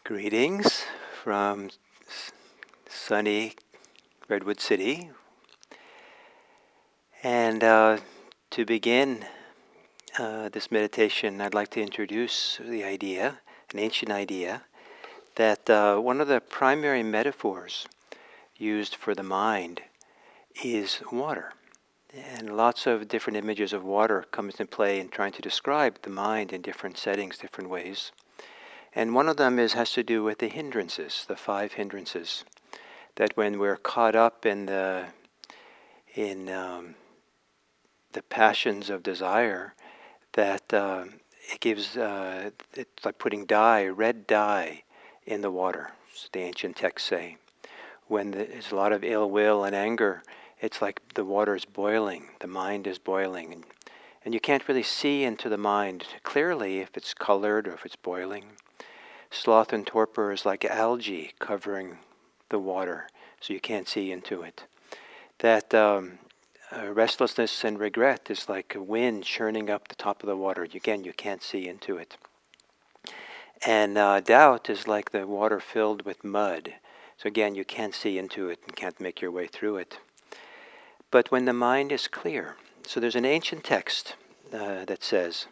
Greetings from sunny Redwood City. And to begin this meditation, I'd like to introduce the idea, an ancient idea, that one of the primary metaphors used for the mind is water. And lots of different images of water come into play in trying to describe the mind in different settings, different ways. And one of them has to do with the hindrances, the 5 hindrances. That when we're caught up in the passions of desire, that it gives it's like putting red dye, in the water. So the ancient texts say, when there's a lot of ill will and anger, it's like the water is boiling, the mind is boiling, and you can't really see into the mind clearly if it's colored or if it's boiling. Sloth and torpor is like algae covering the water, so you can't see into it. That restlessness and regret is like a wind churning up the top of the water. Again, you can't see into it. And doubt is like the water filled with mud. So again, you can't see into it and can't make your way through it. But when the mind is clear, so there's an ancient text that says,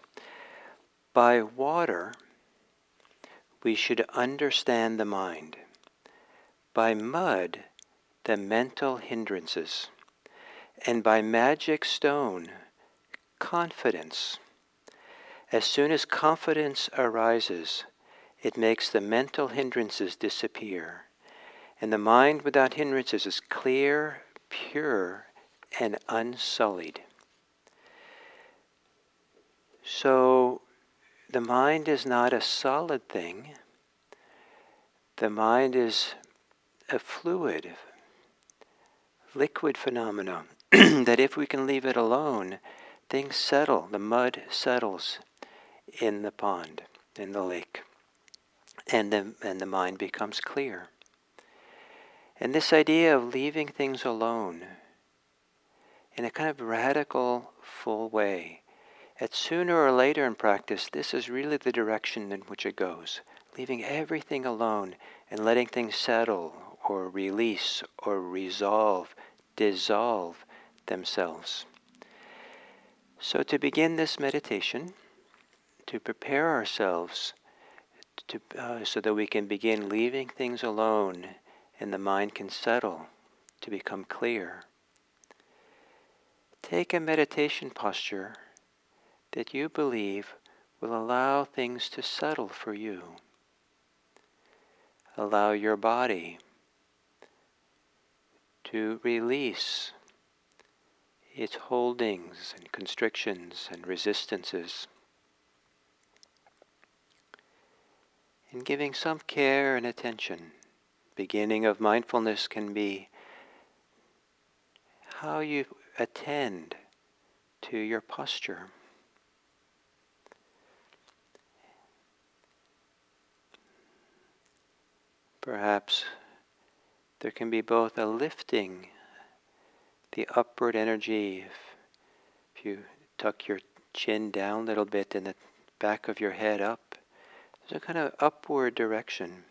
by water we should understand the mind. By mud, the mental hindrances. And by magic stone, confidence. As soon as confidence arises, it makes the mental hindrances disappear. And the mind without hindrances is clear, pure, and unsullied. So, the mind is not a solid thing. The mind is a fluid, liquid phenomenon that if we can leave it alone, things settle. The mud settles in the pond, in the lake, and the mind becomes clear. And this idea of leaving things alone in a kind of radical, full way, at sooner or later in practice, this is really the direction in which it goes. Leaving everything alone and letting things settle or release or resolve, dissolve themselves. So to begin this meditation, to prepare ourselves so that we can begin leaving things alone and the mind can settle to become clear, take a meditation posture that you believe will allow things to settle for you. Allow your body to release its holdings and constrictions and resistances. And giving some care and attention. Beginning of mindfulness can be how you attend to your posture. Perhaps there can be both a lifting, the upward energy, if you tuck your chin down a little bit and the back of your head up, there's a kind of upward direction.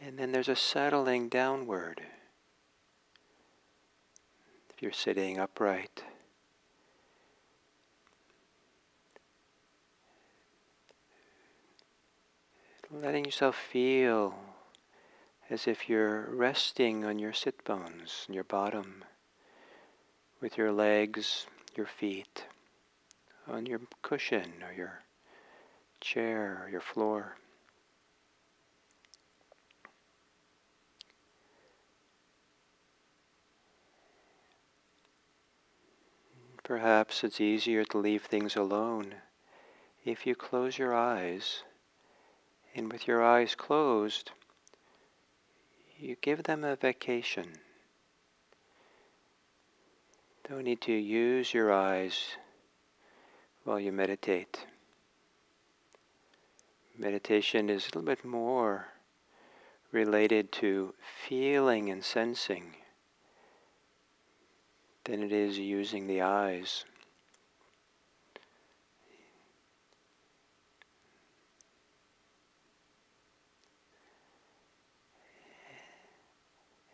And then there's a settling downward. If you're sitting upright, letting yourself feel as if you're resting on your sit bones, your bottom, with your legs, your feet, on your cushion or your chair or your floor. Perhaps it's easier to leave things alone if you close your eyes, and with your eyes closed, you give them a vacation. Don't need to use your eyes while you meditate. Meditation is a little bit more related to feeling and sensing than it is using the eyes.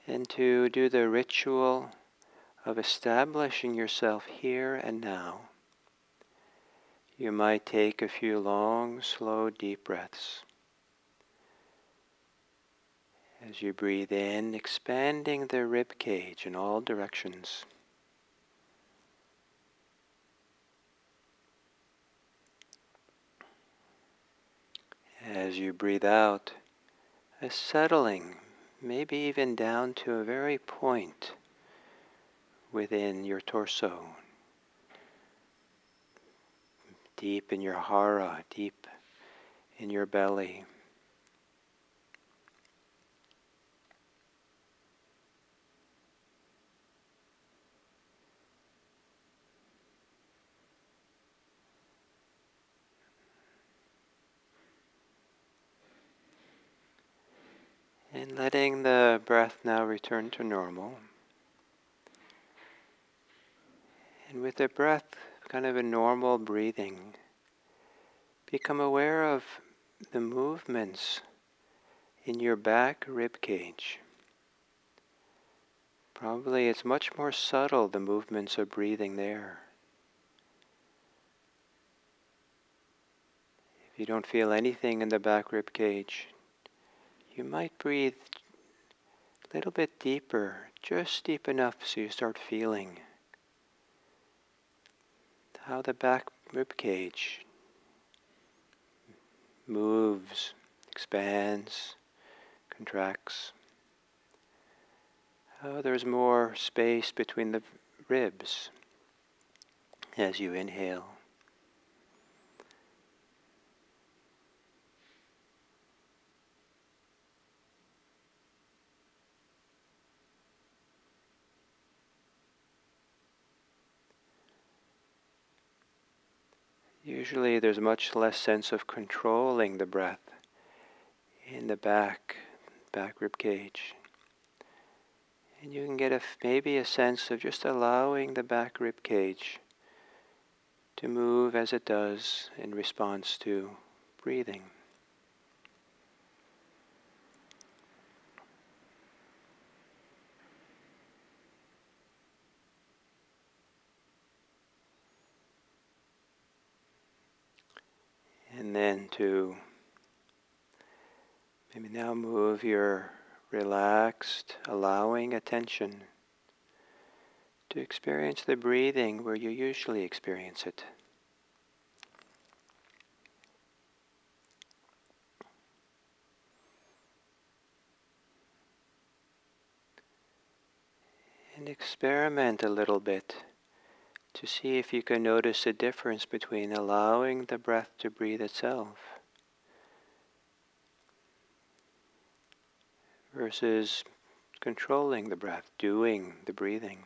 and to do the ritual of establishing yourself here and now. You might take a few long, slow, deep breaths. As you breathe in, expanding the rib cage in all directions. As you breathe out, a settling, maybe even down to a very point within your torso, deep in your hara, deep in your belly. And letting the breath now return to normal. And with the breath, kind of a normal breathing, become aware of the movements in your back rib cage. Probably it's much more subtle, the movements of breathing there. If you don't feel anything in the back rib cage, you might breathe a little bit deeper, just deep enough so you start feeling how the back rib cage moves, expands, contracts. How there's more space between the ribs as you inhale. Usually there's much less sense of controlling the breath in the back rib cage. And you can get maybe a sense of just allowing the back rib cage to move as it does in response to breathing. And then to maybe now move your relaxed, allowing attention to experience the breathing where you usually experience it. And experiment a little bit to see if you can notice a difference between allowing the breath to breathe itself versus controlling the breath, doing the breathing.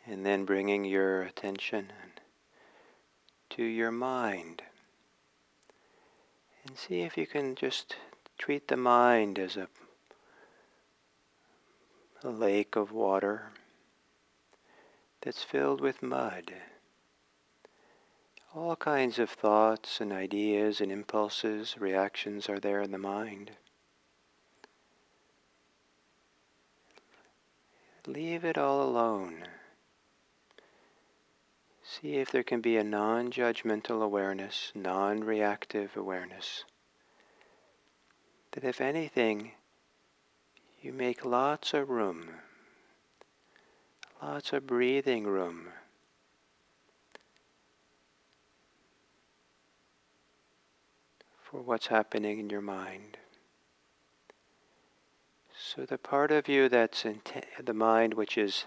And then bringing your attention to your mind. And see if you can just treat the mind as a lake of water that's filled with mud. All kinds of thoughts and ideas and impulses, reactions are there in the mind. Leave it all alone. See if there can be a non-judgmental awareness, non-reactive awareness. That if anything, you make lots of room, lots of breathing room for what's happening in your mind. So the part of you that's the mind which is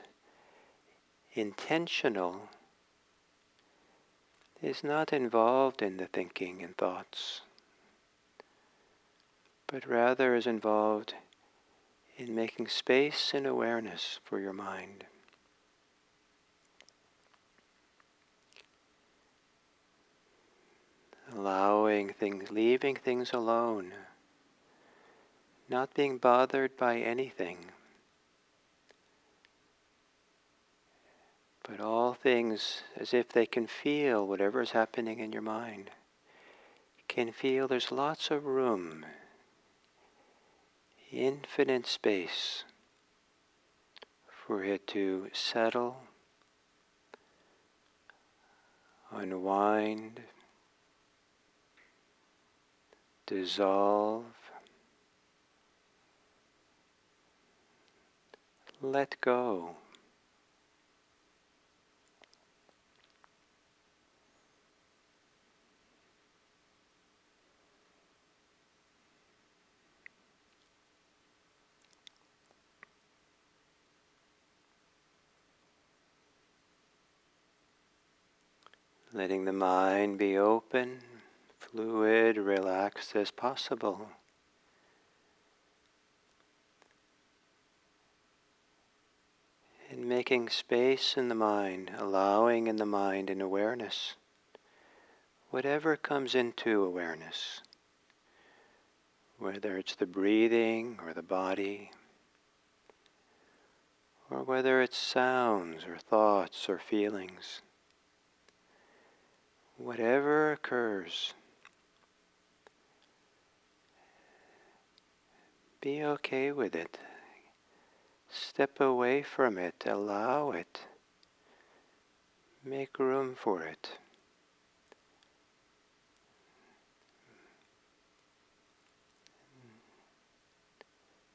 intentional is not involved in the thinking and thoughts, but rather is involved in making space and awareness for your mind. Allowing things, leaving things alone not being bothered by anything, but all things as if they can feel whatever is happening in your mind, can feel there's lots of room, infinite space for it to settle, unwind, dissolve, let go. Letting the mind be open, fluid, relaxed as possible. And making space in the mind, allowing in the mind an awareness. Whatever comes into awareness, whether it's the breathing or the body, or whether it's sounds or thoughts or feelings, whatever occurs, be okay with it. Step away from it, allow it, make room for it.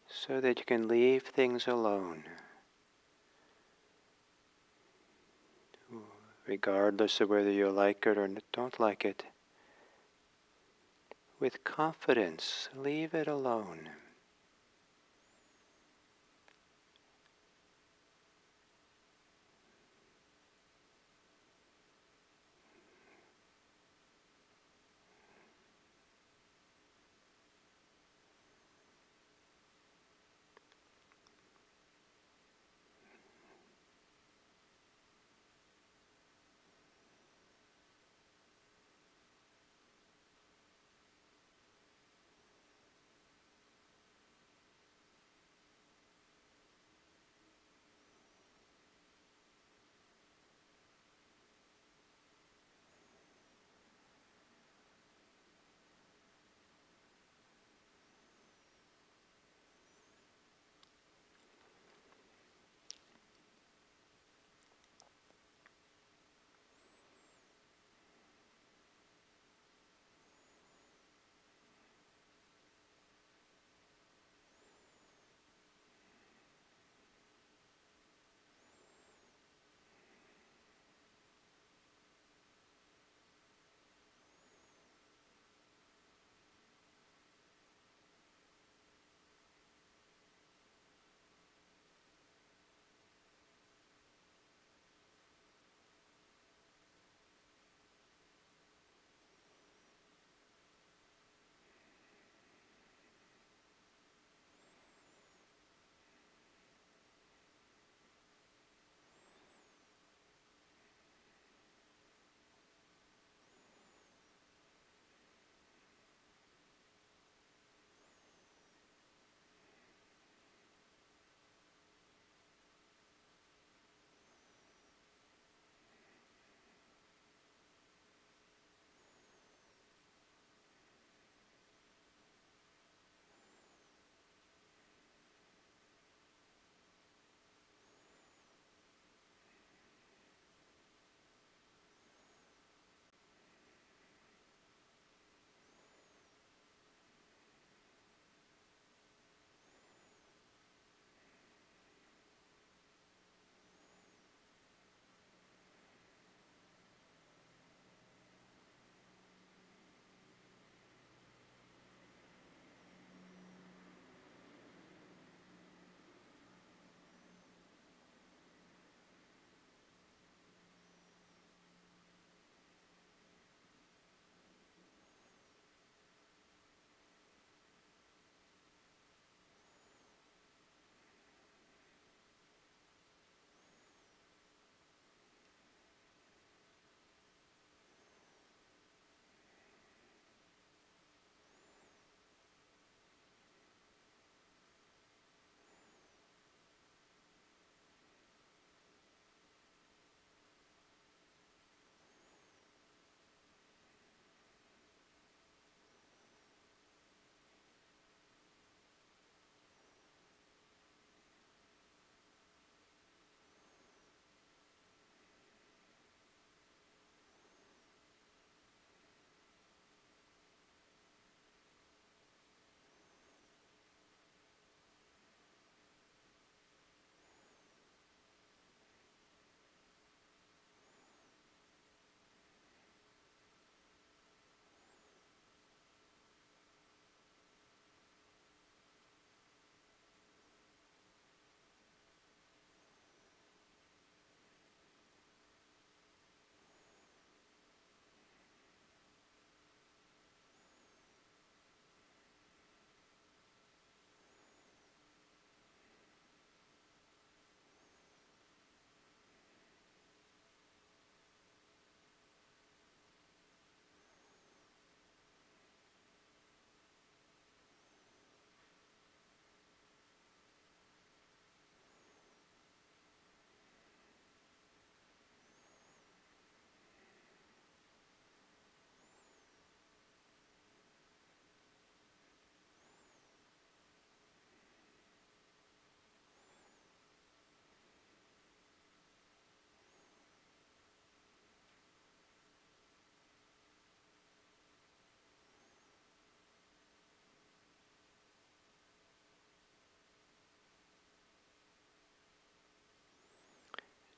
So that you can leave things alone, regardless of whether you like it or don't like it. With confidence, leave it alone.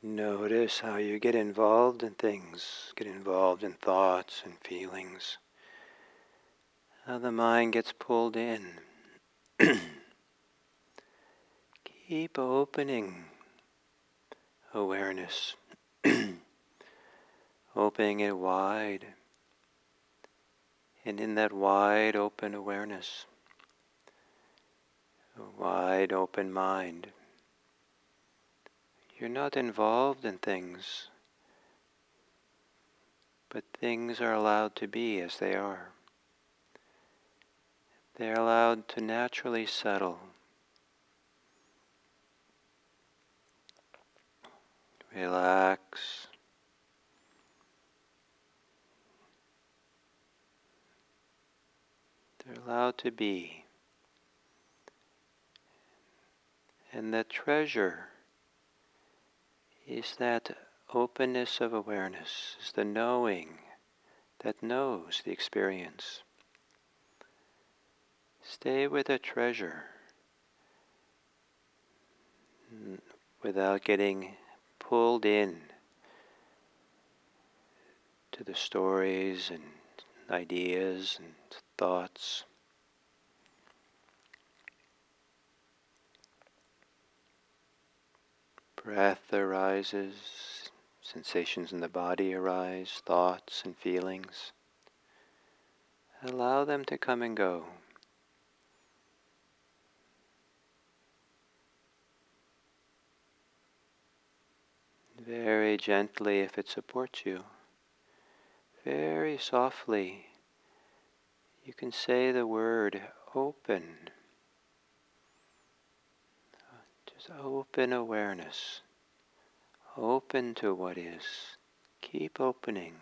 Notice how you get involved in things, get involved in thoughts and feelings. How the mind gets pulled in. Keep opening awareness, opening it wide. And in that wide open awareness, a wide open mind, you're not involved in things, but things are allowed to be as they are. They're allowed to naturally settle. Relax. They're allowed to be. And the treasure is that openness of awareness, is the knowing that knows the experience. Stay with the treasure without getting pulled in to the stories and ideas and thoughts. Breath arises, sensations in the body arise, thoughts and feelings. Allow them to come and go. Very gently, if it supports you, very softly, you can say the word open. Just open awareness, open to what is. Keep opening.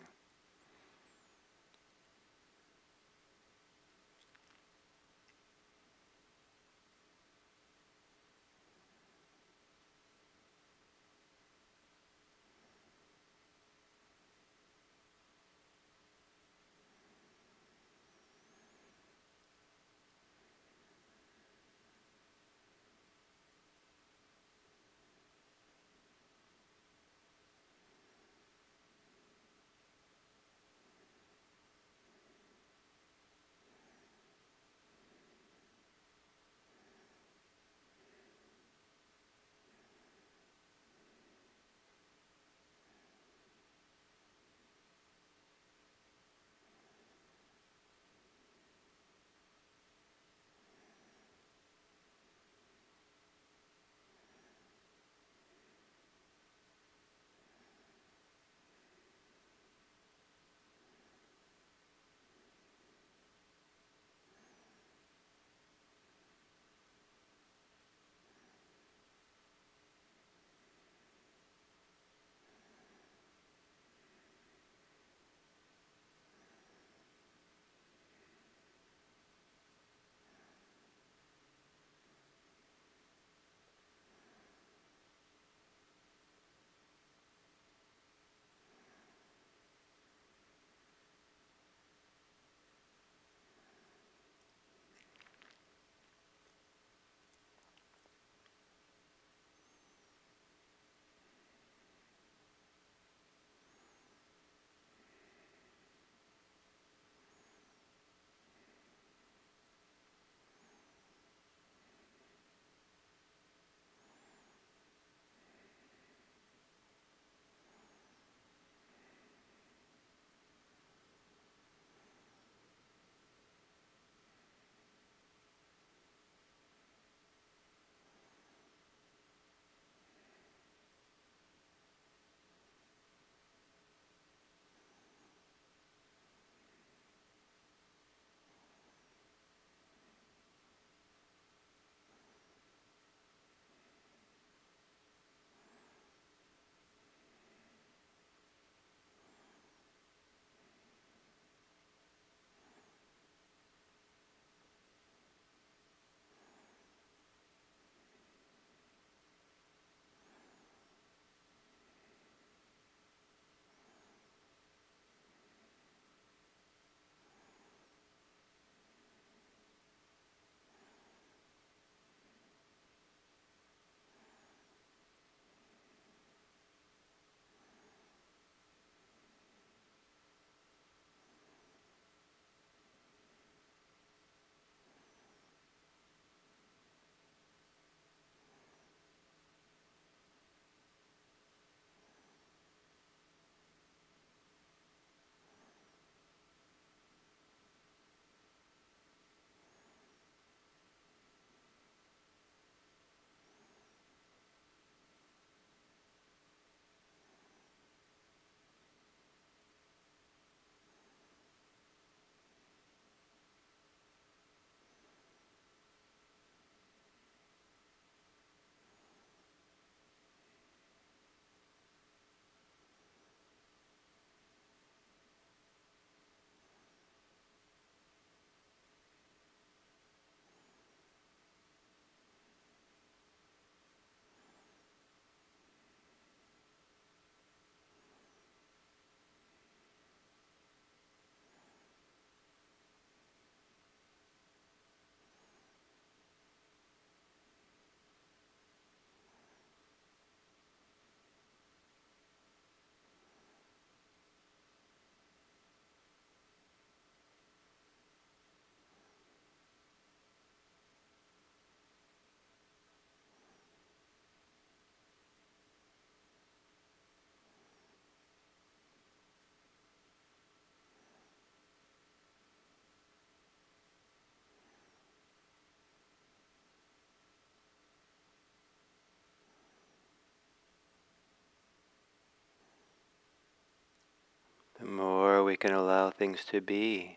we can allow things to be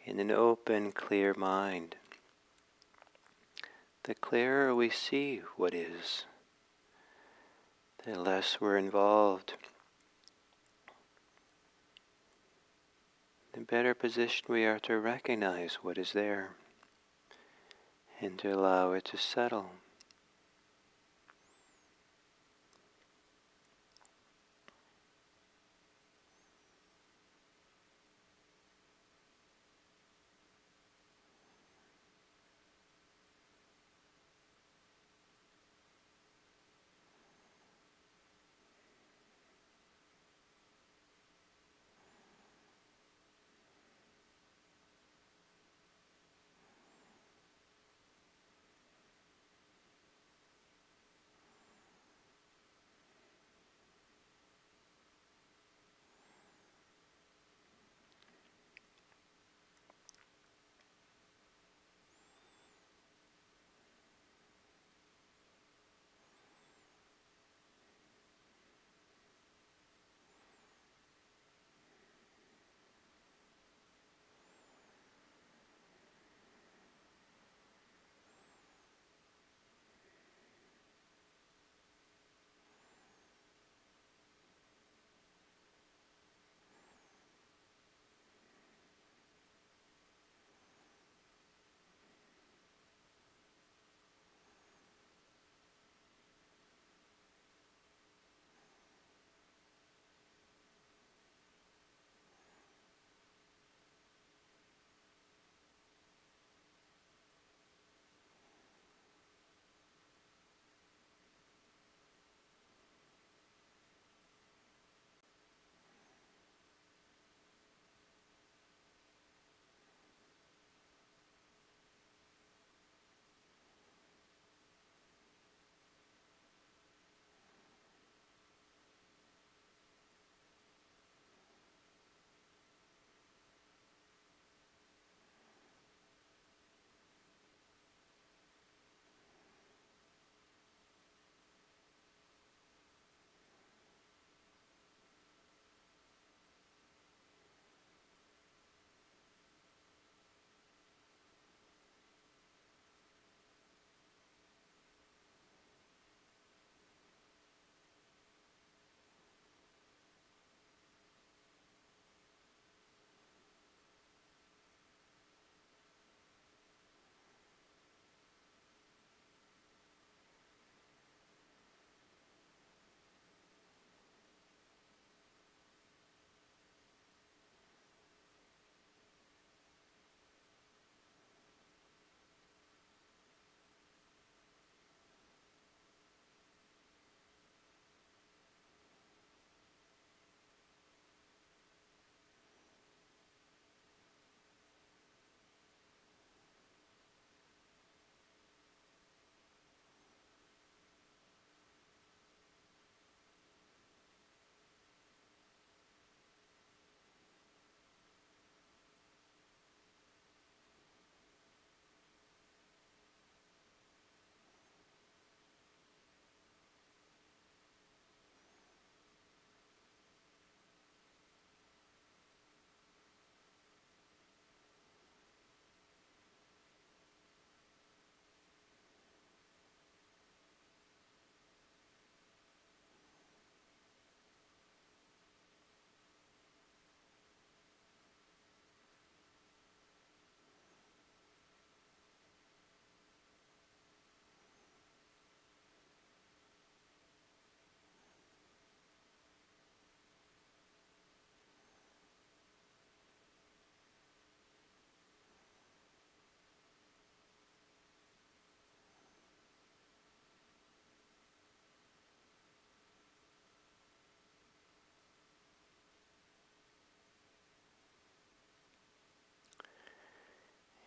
in an open, clear mind, the clearer we see what is, the less we're involved, the better position we are to recognize what is there and to allow it to settle.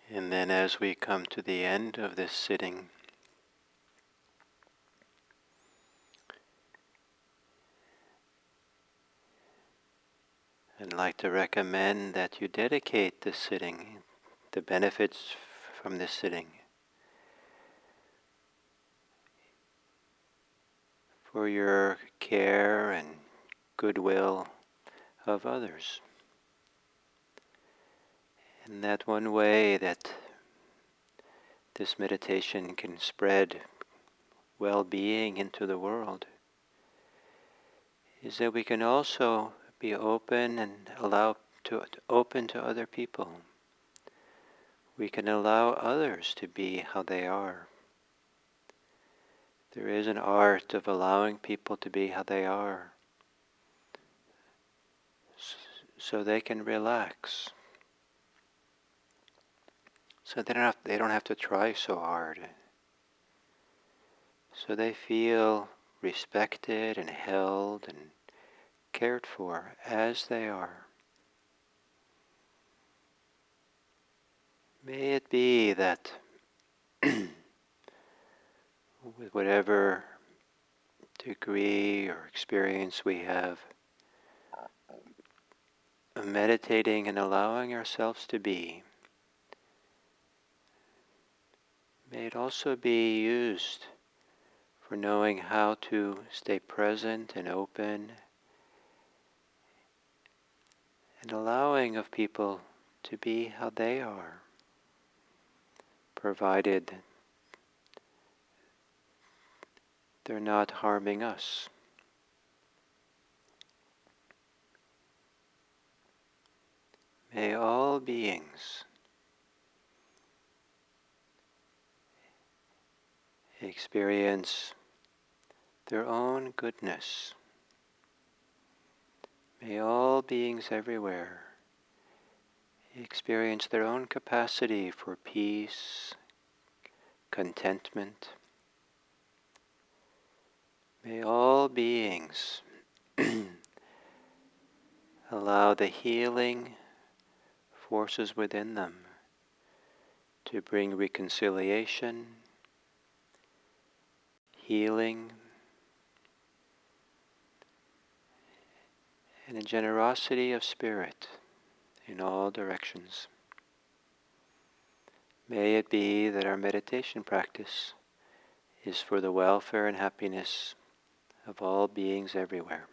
And then as we come to the end of this sitting, I'd like to recommend that you dedicate this sitting, the benefits from this sitting, for your care and goodwill of others. And that one way that this meditation can spread well-being into the world is that we can also be open and open to other people. We can allow others to be how they are. There is an art of allowing people to be how they are, so they can relax. So they don't have to try so hard. So they feel respected and held and cared for as they are. May it be that with whatever degree or experience we have of meditating and allowing ourselves to be, may it also be used for knowing how to stay present and open and allowing of people to be how they are, provided they're not harming us. May all beings experience their own goodness. May all beings everywhere experience their own capacity for peace, contentment. May all beings allow the healing forces within them to bring reconciliation, healing, and a generosity of spirit in all directions. May it be that our meditation practice is for the welfare and happiness of all beings everywhere.